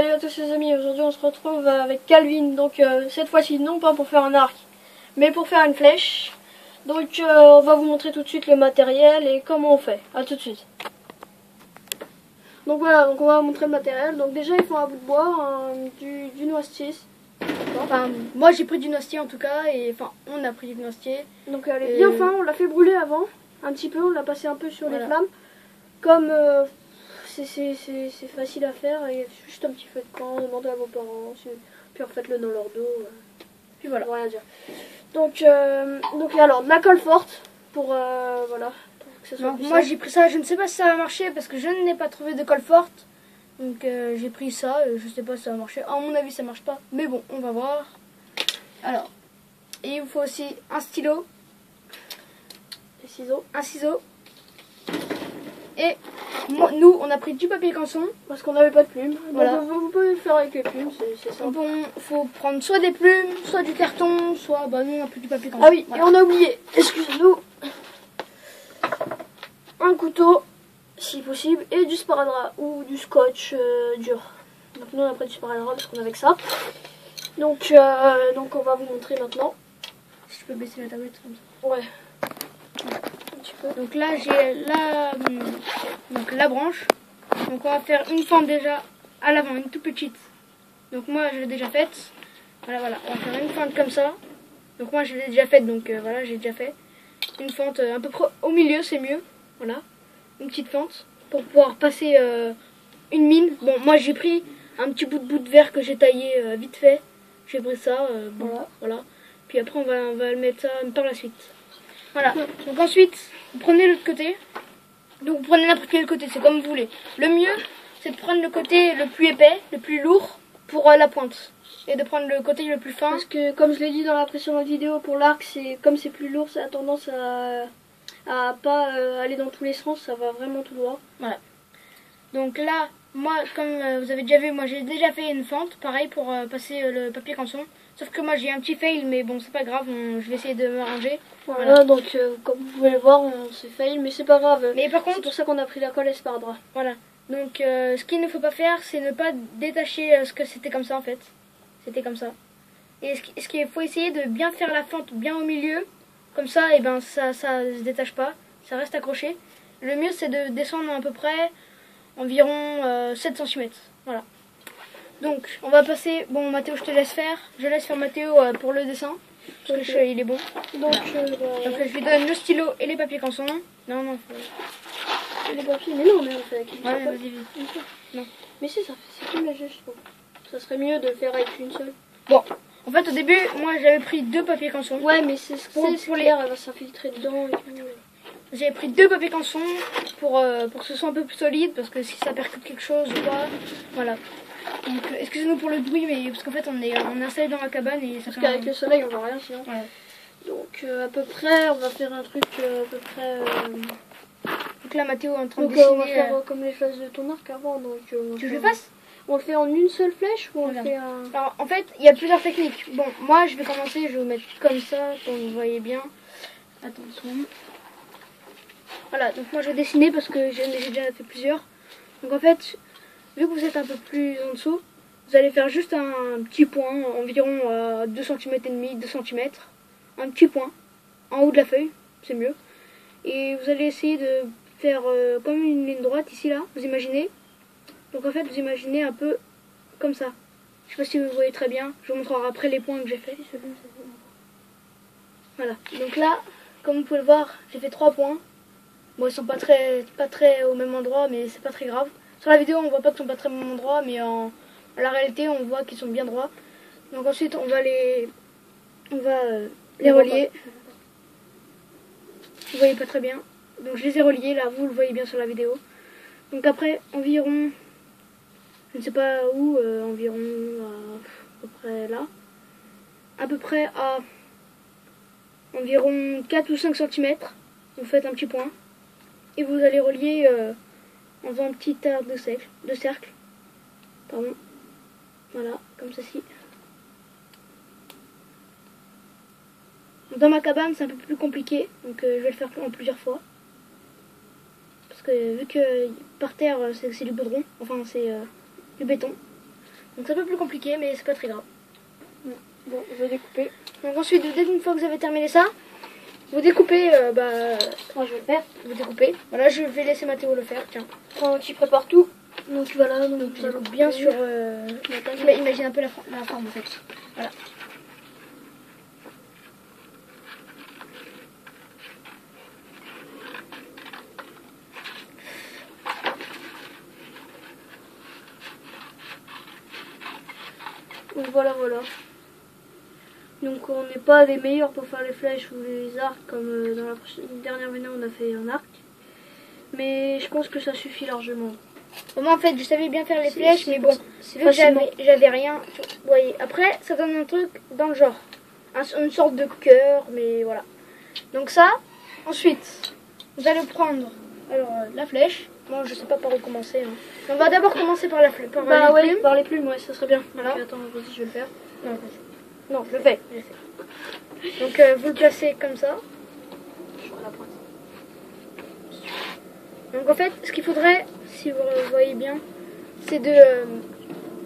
Salut à tous les amis, aujourd'hui on se retrouve avec Calvin, donc cette fois-ci non pas pour faire un arc, mais pour faire une flèche. Donc on va vous montrer tout de suite le matériel et comment on fait. A tout de suite. Donc voilà, donc on va vous montrer le matériel. Donc déjà il faut un bout de bois, du noisetier. Enfin, moi j'ai pris du noisetier en tout cas, et enfin on a pris du noisetier. Donc elle est bien fin, on l'a fait brûler avant, un petit peu, on l'a passé un peu sur les flammes. Comme c'est facile à faire, et juste un petit feu de camp, demandez à vos parents, puis refaites-le dans leur dos. Puis voilà, rien à dire. Donc alors, de la colle forte pour voilà. Pour que ça soit moi j'ai pris ça, je ne sais pas si ça va marcher parce que je n'ai pas trouvé de colle forte. Donc j'ai pris ça, je sais pas si ça va marcher. À mon avis ça marche pas, mais bon, on va voir. Alors, et il vous faut aussi un stylo, des ciseaux, un ciseau. Et nous on a pris du papier canson parce qu'on n'avait pas de plumes. Voilà. Donc, vous pouvez le faire avec les plumes, c'est simple. Bon, faut prendre soit des plumes, soit du carton, soit bah nous on a pris du papier canson. Ah oui, voilà. Et on a oublié, excusez-nous, un couteau si possible et du sparadrap ou du scotch dur. Donc nous on a pris du sparadrap parce qu'on avait que ça. Donc on va vous montrer maintenant. Si je peux baisser la tablette comme ça. Ouais. Donc là j'ai la branche. Donc on va faire une fente déjà à l'avant, une toute petite. Donc moi je l'ai déjà faite. Voilà, on va faire une fente comme ça. Donc moi je l'ai déjà faite, donc voilà, j'ai déjà fait. Une fente à peu près au milieu, c'est mieux. Voilà, une petite fente pour pouvoir passer une mine. Bon, moi j'ai pris un petit bout de verre que j'ai taillé vite fait. J'ai pris ça, voilà. Puis après on va le mettre ça par la suite. Voilà, donc ensuite, vous prenez l'autre côté. Donc vous prenez n'importe quel côté, c'est comme vous voulez. Le mieux, c'est de prendre le côté le plus épais, le plus lourd pour la pointe. Et de prendre le côté le plus fin. Parce que comme je l'ai dit dans la précédente vidéo, pour l'arc, comme c'est plus lourd, ça a tendance à pas aller dans tous les sens, ça va vraiment tout droit. Voilà. Donc là, moi, comme vous avez déjà vu, moi j'ai déjà fait une fente, pareil pour passer le papier canson. Sauf que moi j'ai un petit fail, mais bon c'est pas grave, je vais essayer de me ranger. Voilà, donc comme vous pouvez le voir, on s'est fail, mais c'est pas grave. Mais par contre, c'est pour ça qu'on a pris la colle et sparadrap. Voilà. Donc ce qu'il ne faut pas faire, c'est ne pas détacher ce que c'était comme ça en fait. C'était comme ça. Et ce qu'il faut essayer de bien faire la fente bien au milieu, comme ça, et ben ça se détache pas, ça reste accroché. Le mieux c'est de descendre à peu près environ 7 cm. Voilà. Donc on va passer, bon Mathéo je te laisse faire, je laisse faire Mathéo pour le dessin, parce que il est bon. Donc je lui donne le stylo et les papiers canson. Non, les papiers, mais non, mais on fait avec une ouais, seule. vas-y. Non. Mais si, c'est plus léger, je trouve. Ça serait mieux de le faire avec une seule. Bon, en fait au début, moi j'avais pris 2 papiers canson. Ouais, mais c'est pour l'air, elle va s'infiltrer dedans et tout. J'avais pris 2 papiers canson pour que ce soit un peu plus solide, parce que si ça percute quelque chose ou pas, voilà. Donc excusez-nous pour le bruit, mais parce qu'en fait on est installé dans la cabane et ça parce qu'avec le soleil on voit rien sinon. Ouais. Donc à peu près, on va faire un truc à peu près. Donc là Mathéo est en train de donc dessiner. On va faire comme les phases de ton arc avant. Donc, tu veux que je le fasse? On le fait en une seule flèche ou on le fait un... Alors en fait il y a plusieurs techniques. Bon, moi je vais commencer, je vais vous mettre comme ça pour que vous voyez bien. Attention. Voilà, donc moi je vais dessiner parce que j'ai déjà fait plusieurs. Donc en fait, vu que vous êtes un peu plus en dessous, vous allez faire juste un petit point, environ 2 cm et demi, 2 cm. Un petit point, en haut de la feuille, c'est mieux. Et vous allez essayer de faire comme une ligne droite ici là, vous imaginez. Donc en fait vous imaginez un peu comme ça. Je sais pas si vous voyez très bien, je vous montrerai après les points que j'ai fait. Voilà, donc là, comme vous pouvez le voir, j'ai fait 3 points. Bon, ils sont pas très au même endroit, mais c'est pas très grave. Sur la vidéo, on voit pas qu'ils sont pas très au même endroit, mais en la réalité, on voit qu'ils sont bien droits. Donc ensuite, on va les relier. Vous voyez pas très bien. Donc je les ai reliés, là, vous le voyez bien sur la vidéo. Donc après, environ, je ne sais pas où, environ à peu près là. À peu près à environ 4 ou 5 cm. Vous faites un petit point. Et vous allez relier en faisant un petit arc de cercle. Pardon. Voilà, comme ceci. Dans ma cabane, c'est un peu plus compliqué, donc je vais le faire en plusieurs fois. Parce que vu que par terre, c'est du goudron, enfin c'est du béton. Donc c'est un peu plus compliqué, mais c'est pas très grave. Bon, je vais découper. Donc ensuite, dès une fois que vous avez terminé ça, vous découpez, Moi, je vais le faire. vous découpez. Voilà, je vais laisser Mathéo le faire, tiens. Quand tu prépares tout. Donc voilà, donc Je découpe bien sur... imagine un peu la forme en fait. Voilà. Donc voilà. Donc on n'est pas les meilleurs pour faire les flèches ou les arcs comme dans la dernière vidéo on a fait un arc. Mais je pense que ça suffit largement. Moi en fait je savais bien faire les flèches, mais bon, c'est vu que facilement. j'avais rien. Vous voyez, après ça donne un truc dans le genre. Une sorte de cœur, mais voilà. Donc ça, ensuite, vous allez prendre la flèche. Moi je sais pas par où commencer. Hein. On va d'abord commencer par la flèche. Bah ouais, par les plumes, ouais, ça serait bien. Voilà. Okay, attends, vas-y, je vais le faire. Non, Non, je le fais. donc vous le placez comme ça. Je vois la pointe. Donc en fait, ce qu'il faudrait, si vous voyez bien, c'est de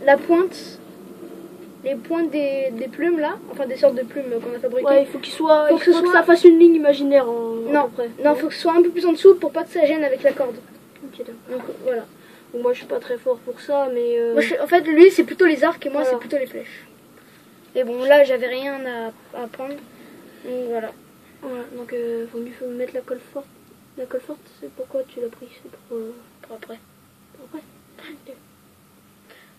la pointe, les pointes des plumes là, enfin des sortes de plumes qu'on a fabriquées. Ouais, il faut qu'il soit, Faut il faut que ça fasse une ligne imaginaire à peu près. Non, faut que ce soit un peu plus en dessous pour pas que ça gêne avec la corde. Ok, d'accord. Donc voilà. Bon, moi je suis pas très fort pour ça, mais Moi, en fait, lui c'est plutôt les arcs et moi Voilà. c'est plutôt les flèches. Et bon, là j'avais rien à prendre. Donc voilà. voilà, donc vaut mieux mettre la colle forte. La colle forte, c'est pourquoi tu l'as pris, c'est Pour après. pour après.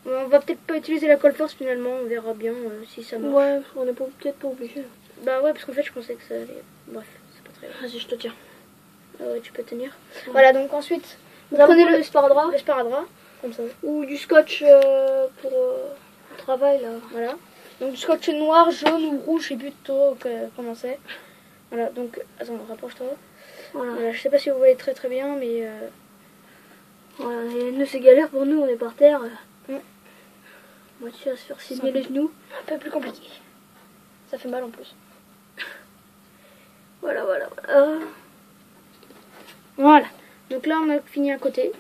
On va peut-être pas utiliser la colle force finalement, on verra bien si ça marche. Ouais, on n'est peut-être pas obligé. Bah ouais, parce qu'en fait je pensais que ça allait. Bref, c'est pas très grave. Vas-y, je te tiens. Ah ouais, tu peux tenir. Voilà, donc ensuite, vous Prenez prenez le sparadrap le sparadrap, comme ça. ou du scotch pour le travail là. Voilà. Donc du scotch noir, jaune ou rouge, je sais plus trop comment c'est. Voilà, donc, attends, rapproche-toi. Voilà. Voilà, je sais pas si vous voyez très très bien, mais... Voilà, et nous c'est galère pour nous, on est par terre. Mm. Mathieu va se faire signer les genoux. un peu plus compliqué. Ça fait mal en plus. Voilà. Voilà. Donc là, on a fini un côté.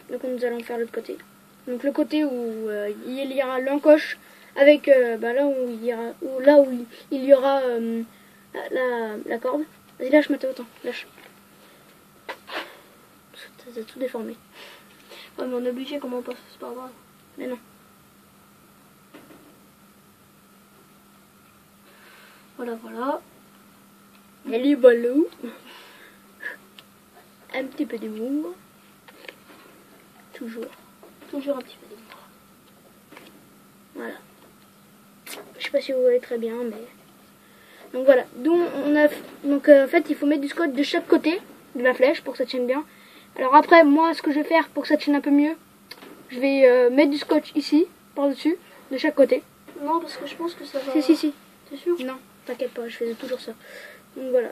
Donc nous allons faire l'autre côté. Donc le côté où il y aura l'encoche avec là où il y aura la corde. Vas-y, lâche Mathéo, attends, lâche. Ça tout déformé. Ouais, mais on est obligé, comment on passe, c'est pas grave. Mais non. Voilà. Et les ballons. Un petit peu d'humour. Toujours un petit peu d'humour. Voilà. Je sais pas si vous voyez très bien, mais... Donc voilà. Donc en fait, il faut mettre du scotch de chaque côté de la flèche pour que ça tienne bien. Alors après, moi, ce que je vais faire pour que ça tienne un peu mieux, je vais mettre du scotch ici, par-dessus, de chaque côté. Non, parce que je pense que ça va... Si. T'es sûr? Non, t'inquiète pas, je faisais toujours ça. Donc voilà.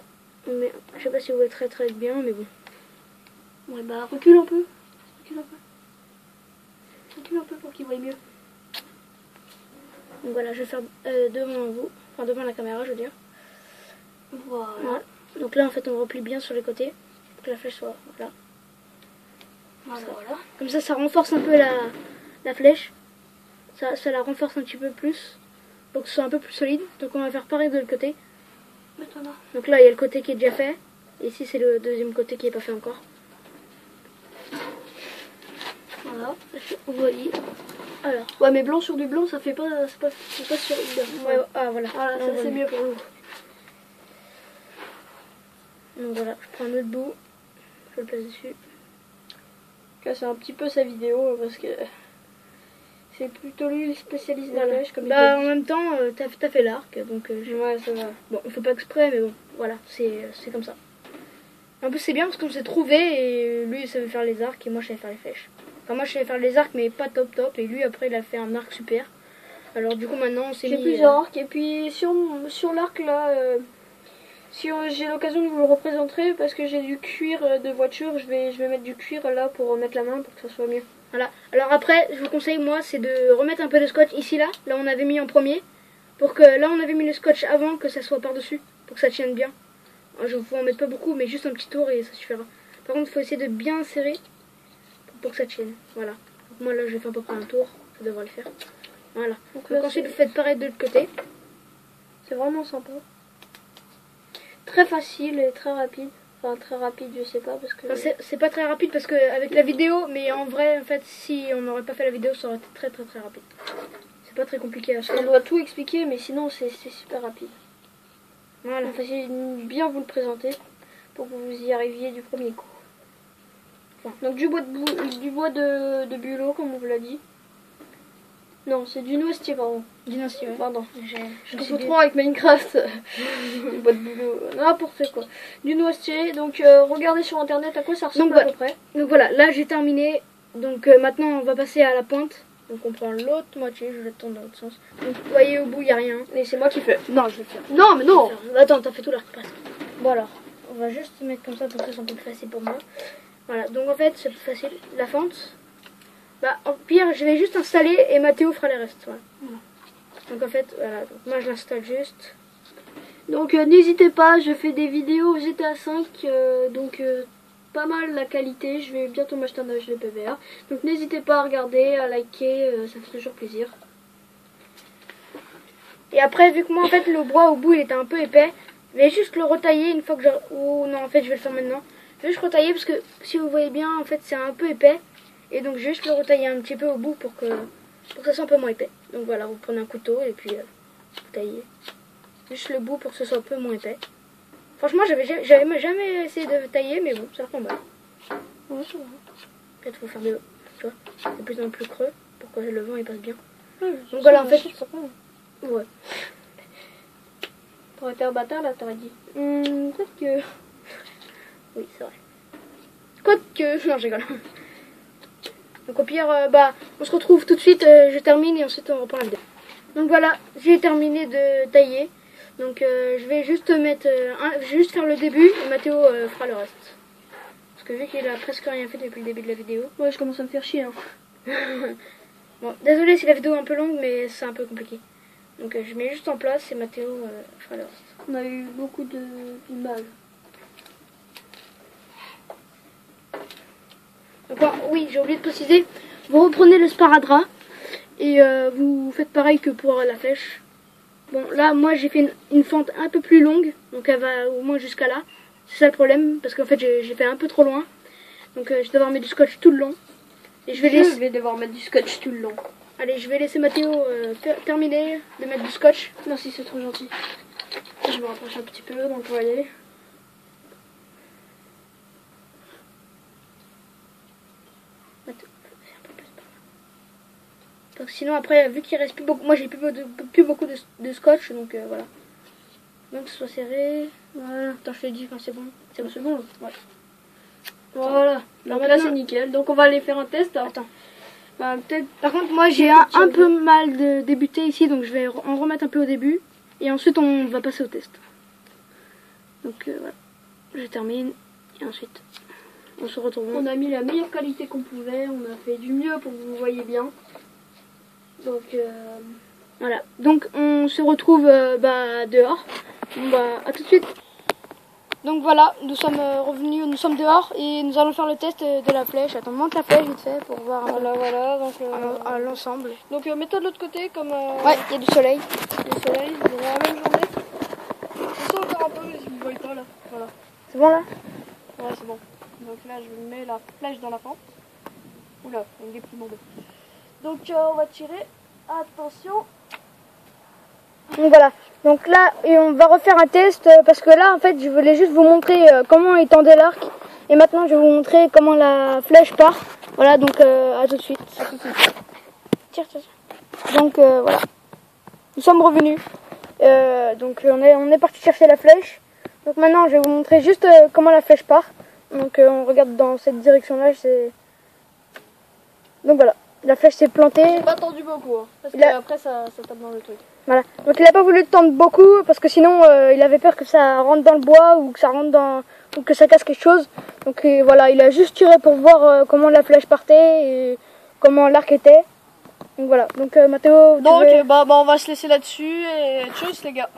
Mais, je sais pas si vous voyez très très bien, mais bon. Ouais, bah recule un peu. Recule un peu pour qu'il voie mieux. Donc voilà, je vais faire devant vous, enfin devant la caméra, je veux dire. Voilà. Donc là, en fait, on replie bien sur les côtés pour que la flèche soit là. Voilà. Comme ça renforce un peu la flèche. Ça la renforce un petit peu plus pour que ce soit un peu plus solide. Donc on va faire pareil de l'autre côté. Donc là, il y a le côté qui est déjà fait. Et ici, c'est le deuxième côté qui n'est pas fait encore. Voilà. Vous voyez. Alors. Ouais, mais blanc sur du blanc, ça fait pas, c'est pas sur une. Ouais, ah voilà. Voilà, ça c'est mieux pour nous. Donc voilà, je prends un autre bout, je le place dessus. C'est un petit peu sa vidéo parce que c'est plutôt lui le spécialiste de la Voilà. flèche comme Bah en même temps, t'as fait l'arc, donc ouais, ça va. bon, on fait pas exprès, mais bon, voilà, c'est comme ça. En plus, c'est bien parce qu'on s'est trouvé et lui il savait faire les arcs et moi je savais faire les flèches. Enfin, moi je savais faire les arcs, mais pas top, et lui après il a fait un arc super. Alors du coup, maintenant on s'est mis. J'ai plusieurs arcs et puis sur l'arc là. Si j'ai l'occasion de vous le représenter parce que j'ai du cuir de voiture, je vais mettre du cuir là pour mettre la main pour que ça soit mieux. Voilà. Alors après, je vous conseille moi, c'est de remettre un peu de scotch ici là on avait mis en premier, pour que là on avait mis le scotch avant que ça soit par dessus, pour que ça tienne bien. Alors, je vous en mettre pas beaucoup, mais juste un petit tour et ça suffira. Par contre, il faut essayer de bien serrer pour que ça tienne. Voilà. Donc moi là, je vais faire à peu près un tour, ça devrait le faire. Voilà. Donc Donc là, ensuite, vous faites pareil de l'autre côté. c'est vraiment sympa. Très facile et très rapide. Enfin, très rapide, je sais pas, parce que... Enfin, c'est pas très rapide parce que avec la vidéo, mais en vrai, en fait, si on n'aurait pas fait la vidéo, ça aurait été très très très rapide. C'est pas très compliqué à faire. On doit tout expliquer, mais sinon, c'est super rapide. Voilà. On va essayer de bien vous le présenter pour que vous y arriviez du premier coup. Enfin, donc du bois de bulot, comme on vous l'a dit. Non, c'est du noisetier, pardon. Dynastie, ouais. Pardon. Je Je me suis confonds dit- trop avec Minecraft. Du bois de bulot, n'importe quoi. Du noisetier, donc regardez sur internet à quoi ça ressemble Donc, à peu près. Donc voilà, là j'ai terminé. Donc maintenant on va passer à la pointe. Donc on prend l'autre moitié, je vais le tourner dans l'autre sens. Donc vous voyez au bout il n'y a rien. Et c'est moi qui fais. Non, je vais le faire. Non, mais non. Attends, t'as fait tout l'arc presque. Bon alors, on va juste mettre comme ça pour que ce soit un peu plus facile pour moi. Voilà, donc en fait c'est plus facile. La fente, bah au pire je vais juste installer et Mathéo fera les restes. Voilà. Donc en fait, voilà, donc moi je l'installe juste. Donc n'hésitez pas, je fais des vidéos GTA 5, donc pas mal la qualité. Je vais bientôt m'acheter un HD PVR. Donc n'hésitez pas à regarder, à liker, ça fait toujours plaisir. Et après, vu que moi en fait le bois au bout il était un peu épais, je vais juste le retailler une fois que ou non en fait je vais le faire maintenant. Je vais juste retailler parce que si vous voyez bien en fait c'est un peu épais. Et donc je vais juste le retailler un petit peu au bout pour que ça soit un peu moins épais. Donc voilà, vous prenez un couteau et puis vous taillez. Juste le bout pour que ce soit un peu moins épais. Franchement j'avais jamais essayé de tailler mais bon ça ressemble. Ouais, ça va. Peut-être faut faire des... Tu vois, c'est plus dans le plus creux pour que le vent il passe bien. Ouais, Donc voilà en fait... c'est pas grave. Ouais. T'aurais été un bâtard là, t'aurais dit. Peut-être que... Oui, c'est vrai. Quoique... Non, je rigole. Donc au pire, bah, on se retrouve tout de suite, je termine et ensuite on reprend la vidéo. Donc voilà, j'ai terminé de tailler. Donc je vais juste mettre... je vais juste faire le début et Mathéo fera le reste. Parce que vu qu'il a presque rien fait depuis le début de la vidéo. Ouais, je commence à me faire chier. Hein. Bon, désolé si la vidéo est un peu longue, mais c'est un peu compliqué. Donc je mets juste en place et Mathéo fera le reste. On a eu beaucoup de mal. Donc, oui, j'ai oublié de préciser, vous reprenez le sparadrap et vous faites pareil que pour la flèche. Bon, là, moi, j'ai fait une fente un peu plus longue, donc elle va au moins jusqu'à là. C'est ça le problème, parce qu'en fait, j'ai fait un peu trop loin. Donc, je vais devoir mettre du scotch tout le long. Et je vais devoir mettre du scotch tout le long. Allez, je vais laisser Mathéo terminer de mettre du scotch. Merci, c'est trop gentil. Je me rapproche un petit peu, donc vous voyez. Donc sinon après vu qu'il reste plus beaucoup, moi j'ai plus beaucoup de scotch donc voilà. Donc que ce soit serré, voilà. Attends je te l'ai dit quand c'est bon. C'est bon. Ouais. Voilà. Donc là c'est nickel. Donc on va aller faire un test. Attends. Bah, peut-être. Par contre moi j'ai un peu mal de débuter ici donc je vais en remettre un peu au début et ensuite on va passer au test. Donc voilà. Je termine et ensuite on se retrouve. On a mis la meilleure qualité qu'on pouvait. On a fait du mieux pour que vous voyez bien. Donc voilà, donc on se retrouve dehors. Bon, bah, à tout de suite. Donc voilà, nous sommes revenus, nous sommes dehors et nous allons faire le test de la flèche. Attends, monte la flèche vite fait pour voir voilà, donc à l'ensemble. donc mets-toi de l'autre côté comme Ouais, il y a du soleil. le soleil, on est la même journée. Je sens encore un peu mais si vous voyez pas là. Voilà. C'est bon là? Ouais, c'est bon. Donc là je mets la flèche dans la fente. Oula, il y a des petits bandeaux. Donc on va tirer. Attention. Donc voilà, donc là et on va refaire un test parce que là en fait je voulais juste vous montrer comment étendait l'arc et maintenant je vais vous montrer comment la flèche part. Voilà donc à tout de suite. Tire. Donc voilà, nous sommes revenus. Donc on est parti chercher la flèche. Donc maintenant je vais vous montrer juste comment la flèche part. Donc on regarde dans cette direction là. Donc voilà. La flèche s'est plantée. J'ai pas tendu beaucoup, hein, parce que après ça tape dans le truc. Voilà. Donc il a pas voulu tendre beaucoup parce que sinon il avait peur que ça rentre dans le bois ou que ça rentre dans ou que ça casse quelque chose. Donc voilà, il a juste tiré pour voir comment la flèche partait et comment l'arc était. Donc voilà. Donc Mathéo. Donc on va se laisser là-dessus et tchuss les gars.